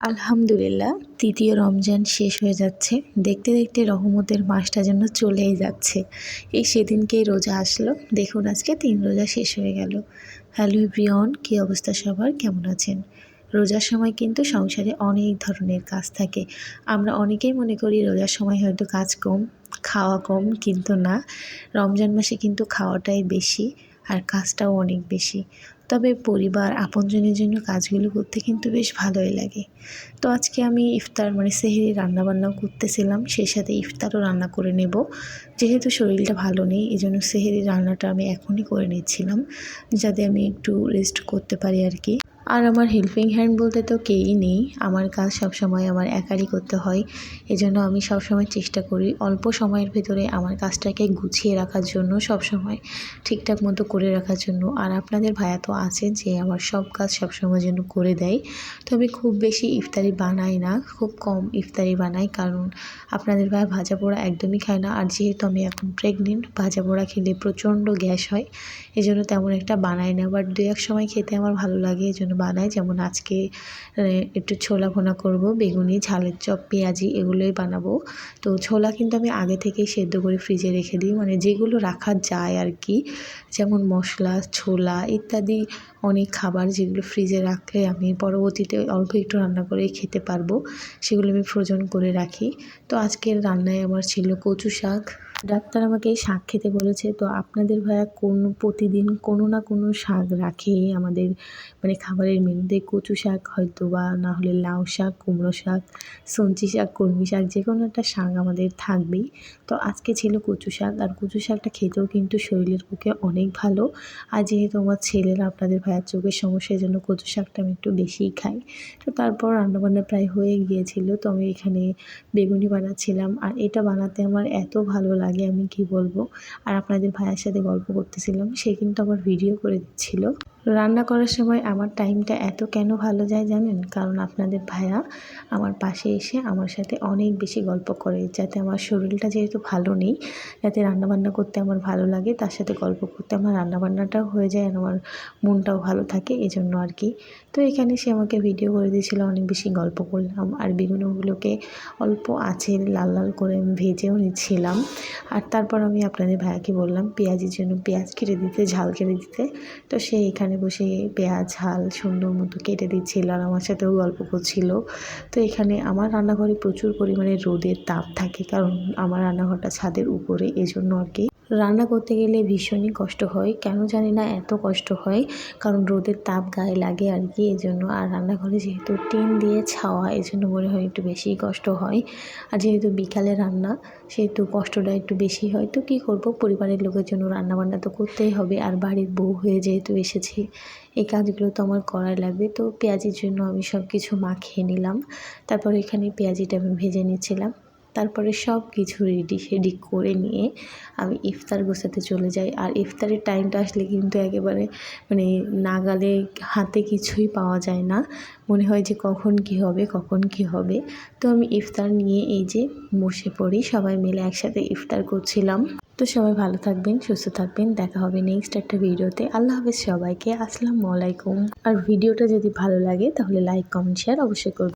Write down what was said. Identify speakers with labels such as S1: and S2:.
S1: আলহামদুলিল্লাহ, তৃতীয় রমজান শেষ হয়ে যাচ্ছে। দেখতে দেখতে রহমতের মাসটা যেন চলেই যাচ্ছে। এই সেদিনকেই রোজা আসলো। দেখুন আজকে 3 রোজা শেষ হয়ে গেল। হ্যালো এভরিওয়ান, কী অবস্থা সবার, কেমন আছেন? রোজার সময় কিন্তু সংসারে অনেক ধরনের কাজ থাকে। আমরা অনেকেই মনে করি রোজার সময় হয়তো কাজ কম, খাওয়া কম, কিন্তু না, রমজান মাসে কিন্তু খাওয়াটাই বেশি আর কাজটাও অনেক বেশি। তবে পরিবার আপনজনের জন্য কাজগুলো করতে কিন্তু বেশ ভালোই লাগে। তো আজকে আমি ইফতার সেহরি রান্নাবান্নাও করতেছিলাম, সেই সাথে ইফতারও রান্না করে নেব। যেহেতু শরীরটা ভালো নেই, এই জন্য সেহরি রান্নাটা আমি এখনই করে নিচ্ছিলাম, যাতে আমি একটু রেস্ট করতে পারি আর কি। আর আমার হেল্পিং হ্যান্ড বলতে তো কেউই নেই, আমার কাজ সবসময় আমার একারই করতে হয়। এজন্য আমি সবসময় চেষ্টা করি অল্প সময়ের ভেতরে আমার কাজটাকে গুছিয়ে রাখার জন্য, সবসময় ঠিকঠাক মতো করে রাখার জন্য। আর আপনাদের ভাইয়া তো আছে যে আমার সব কাজ সবসময় যেন করে দেয়। তবে খুব বেশি ইফতারি বানাই না, খুব কম ইফতারি বানাই, কারণ আপনাদের ভাইয়া ভাজা পোড়া একদমই খায় না। আর যেহেতু আমি এখন প্রেগনেন্ট, ভাজা পোড়া খেলে প্রচণ্ড গ্যাস হয়, এজন্য তেমন একটা বানাই না। বাট দু এক সময় খেতে আমার ভালো লাগে, এই জন্য বানাই। যেমন আজকে একটু ছোলা ভুনা করব, বেগুনি, ঝালের চপ, পেঁয়াজি এগুলোই বানাবো। তো ছোলা কিন্তু আমি আগে থেকেই সেদ্ধ করে ফ্রিজে রেখে দিই, যেগুলো রাখা যায় আর কি, যেমন মশলা, ছোলা ইত্যাদি অনেক খাবার যেগুলো ফ্রিজে রাখলে আমি পরবর্তীতে অল্প একটু রান্না করে খেতে পারবো, সেগুলো আমি ফ্রোজেন করে রাখি। তো আজকের রান্নায় আমার ছিল কচু শাক। ডাক্তার আমাকে শাক খেতে বলেছে, তো আপনাদের ভাইয়া প্রতিদিন কোনো না কোনো শাক রাখে আমাদের খাবারের মেনুতে। কচু শাক হয়তো বা না হলে লাউ শাক, কুমড়ো শাক, সঞ্চি শাক, কলমি শাক, যে কোনো একটা শাক আমাদের থাকবেই। তো আজকে ছিল কচু শাক, আর কচু শাকটা খেতেও কিন্তু শরীরের পক্ষে অনেক ভালো। আর যেহেতু আমার ছেলেরা আপনাদের ভাইয়ার চোখের সমস্যার জন্য কচু শাকটা আমি একটু বেশিই খাই। তো তারপর রান্নাবান্না প্রায় হয়ে গিয়েছিল, তো আমি এখানে বেগুনি বানাচ্ছিলাম। আর এটা বানাতে আমার এত ভালো লাগে, আমি কি বলবো। আর আপনাদের ভাইয়ের সাথে গল্প করতেছিলাম, সে কিন্তু আমার ভিডিও করে দিচ্ছিল। রান্না করার সময় আমার টাইমটা এত কেন ভালো যায় জানেন? কারণ আপনাদের ভাইয়া আমার পাশে এসে আমার সাথে অনেক বেশি গল্প করে, যাতে আমার শরীরটা যেহেতু ভালো নেই, যাতে রান্নাবান্না করতে আমার ভালো লাগে, তার সাথে গল্প করতে আমার রান্নাবান্নাটাও হয়ে যায় আর আমার মনটাও ভালো থাকে, এজন্য আর কি। তো এখানে সে আমাকে ভিডিও করে দিয়েছিল, অনেক বেশি গল্প করলাম। আর বেগুনগুলোকে অল্প আঁচে লাল লাল করে আমি ভেজেও নিচ্ছিলাম। আর তারপর আমি আপনাদের ভাইয়াকে বললাম পেঁয়াজের জন্য পেঁয়াজ কেটে দিতে, ঝাল কেটে দিতে। তো সে এখানে বসে পেঁয়াজ ঝাল সুন্দর মতো কেটে দিচ্ছিল আর আমার সাথেও গল্প করছিল। তো এখানে আমার রান্নাঘরে প্রচুর পরিমাণে রোদের তাপ থাকে, কারণ আমার রান্নাঘরটা ছাদের উপরে, এজন্য আর কি। রান্না করতে গেলে ভীষণই কষ্ট হয়, কেন জানি না এত কষ্ট হয়, কারণ রোদের তাপ গায়ে লাগে আর কি, এজন্য। আর রান্নাঘরে যেহেতু টিন দিয়ে ছাওয়া, এজন্য মনে হয় একটু বেশিই কষ্ট হয়। আর যেহেতু বিকালে রান্না, সেহেতু কষ্টটা একটু বেশি হয়। তো কী করব, পরিবারের লোকের জন্য রান্নাবান্না তো করতেই হবে, আর বাড়ির বউ হয়ে যেহেতু এসেছি, এই কাজগুলো তো আমার করাই লাগবে। তো পেঁয়াজির জন্য আমি সব কিছু মাখিয়ে নিলাম, তারপর এখানে পেঁয়াজিটা আমি ভেজে নিচ্ছিলাম। তারপরে সব কিছু রেডি করে নিয়ে আমি ইফতার গোছাতে চলে যাই। আর ইফতারের টাইমটা আসলে কিন্তু একেবারে নাগালে হাতে কিছুই পাওয়া যায় না, মনে হয় যে কখন কি হবে, কখন কি হবে। তো আমি ইফতার নিয়ে এই যে বসে পড়ি, সবাই মিলে একসাথে ইফতার করছিলাম। তো সবাই ভালো থাকবেন, সুস্থ থাকবেন, দেখা হবে নেক্সট একটা ভিডিওতে। আল্লাহ হাফেজ সবাইকে, আসসালামু আলাইকুম। আর ভিডিওটা যদি ভালো লাগে তাহলে লাইক, কমেন্ট, শেয়ার অবশ্যই করবেন।